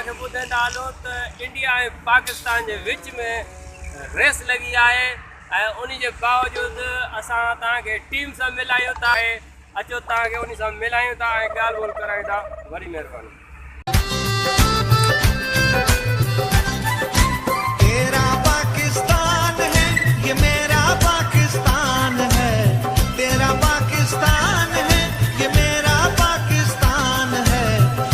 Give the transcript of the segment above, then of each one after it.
तव्हांखे ॿुधाईंदा हलो त इंडिया ऐं पाकिस्तान जे विच में रेस लॻी आहे ऐं उन जे बावजूदि असां तव्हांखे टीम सां मिलायूं था अचो तव्हांखे उन सां मिलायूं था ऐं ॻाल्हि ॿोल करायूं था। वॾी महिरबानी। तेरा पाकिस्तान है ये मेरा पाकिस्तान है, तेरा पाकिस्तान है ये मेरा पाकिस्तान है,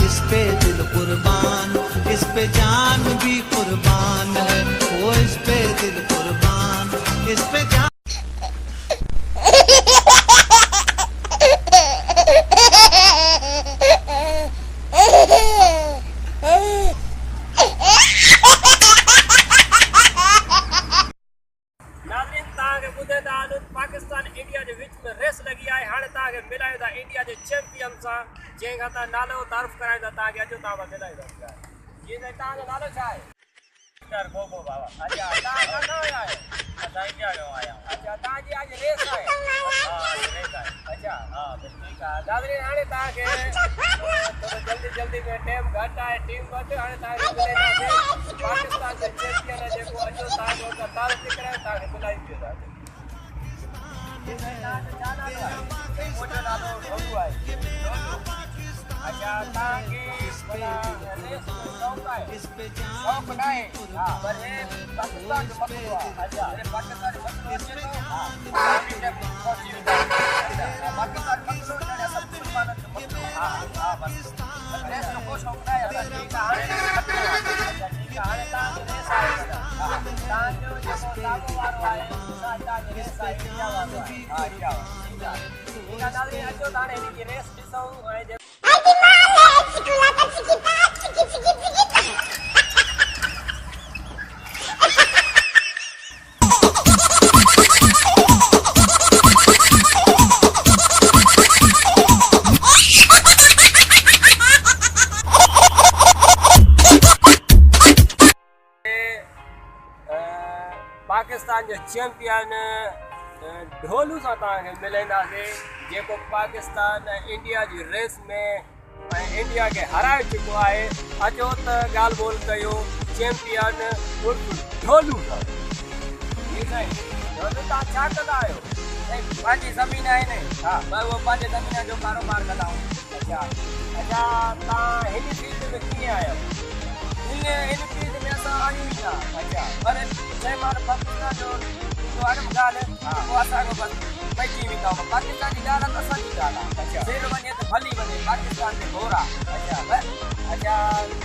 इस पे दिल कुर्बान इस पे जान भी कुर्बान है, वो इस पे दिल कुर्बान इस पे जान। पाकिस्तान इंडिया के विच में रेस लगी है। हाँ तक मिलायूं था इंडिया के चैंपियन से जैसा तक नालो तारुफ कराए तक अचो तक मिलायूं था। जी तक नालो छा है? गोगो बाबा। अच्छा तक कहाँ आया है? इंडिया जो आया। अच्छा तक आज रेस है? हाँ रेस है। अच्छा हाँ ठीक है दादरी। हाँ तक जल्दी जल्दी में टाइम घट है टीम घट हाँ तक पाकिस्तान के चैंपियन है जो अचो तक तारुफ कराए तक मिलायूं था। अच्छा तव्हांखे शौक़ु न आहे पर हे पाकिस्तान जो मसइलो आहे। अच्छा पाकिस्तान जो मसइलो अचे थो पाकिस्तान मसइलो सभु मुस्लमाननि जो मसइलो। हा हा बसि रेस जो को शौक़ु न आहे। ठीकु आहे हाणे ठीकु आहे हाणे तव्हांजो रेस आहे तव्हांजो जेको साम्हूं वारो आहे तव्हांजो रेस आहे इंडिया वारो आहे। हा इंडिया वारो ठीकु आहे ठीकु आहे दादी अचो त हाणे हिनजी रेस ॾिसूं ऐं पाकिस्तान जो चैंपियन ढोलू सां तव्हांखे मिलाईंदासीं जेको पाकिस्तान इंडिया जी रेस में इंडिया खे हराए चुको आहे। अचो त ॻाल्हि ॿोल कयूं चैंपियन ढोलू सां। जी साईं ढोलू तव्हां छा कंदा आहियो? पंहिंजी ज़मीन आहे न। हा उहो पंहिंजे ज़मीन जो कारोबार कंदा आहियूं। अच्छा अच्छा तव्हां हिन फील्ड में कीअं आहियो? इन फील्ड में असां आहियूं ई था। अच्छा पर जंहिं महिल पाकिस्तान जो ॻाल्हि उहो असांजो बसि पइजी वेंदा पाकिस्तान जी ॻाल्हि आहे त असांजी ॻाल्हि आहे। अच्छा सिर वञे त भली वञे पाकिस्तान जे घोर आहे। अच्छा अच्छा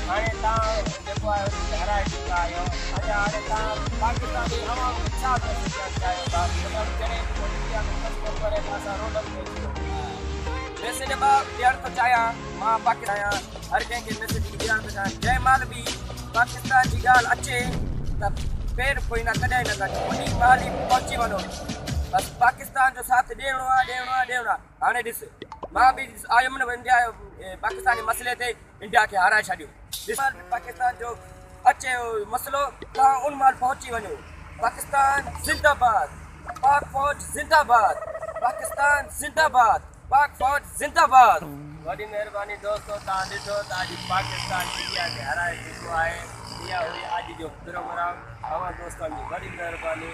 हाणे तव्हां जेको आहे हुनखे हराए चुका आहियो। अच्छा हाणे तव्हां पाकिस्तान जी हवा में छा मैसेज ॾियणु चाहियो था? जॾहिं इंडिया में फैसलो करे त असां रोडनि में मैसेज ॾियणु थो चाहियां मां पाकिस्तान आहियां हर कंहिंखे मैसेज ॾियणु थो चाहियां। जंहिं महिल बि पाकिस्तान जी ॻाल्हि अचे त पेर कोई न कॾहिं न कढो उन महिल ई पहुची वञो बसि पाकिस्तान जो साथ ॾियणो आहे ॾियणो आहे ॾियणो आहे। हाणे ॾिस मां बि आयुमि न इंडिया पाकिस्तानी मसइले ते इंडिया खे हाराए छॾियो। ॾिस पाकिस्तान जो अचे मसइलो तव्हां उन महिल पहुची वञो। पाकिस्तान ज़िंदाबाद पाक फ़ौज ज़िंदाबाद पाकिस्तान ज़िंदाबाद पाक फ़ौज ज़िंदाबाद। वॾी महिरबानी दोस्तो तव्हां ॾिठो त अॼु पाकिस्तान इंडिया खे हराए चुको आहे। इहा हुई अॼु जो प्रोग्राम। तव्हां दोस्तनि जी वॾी महिरबानी।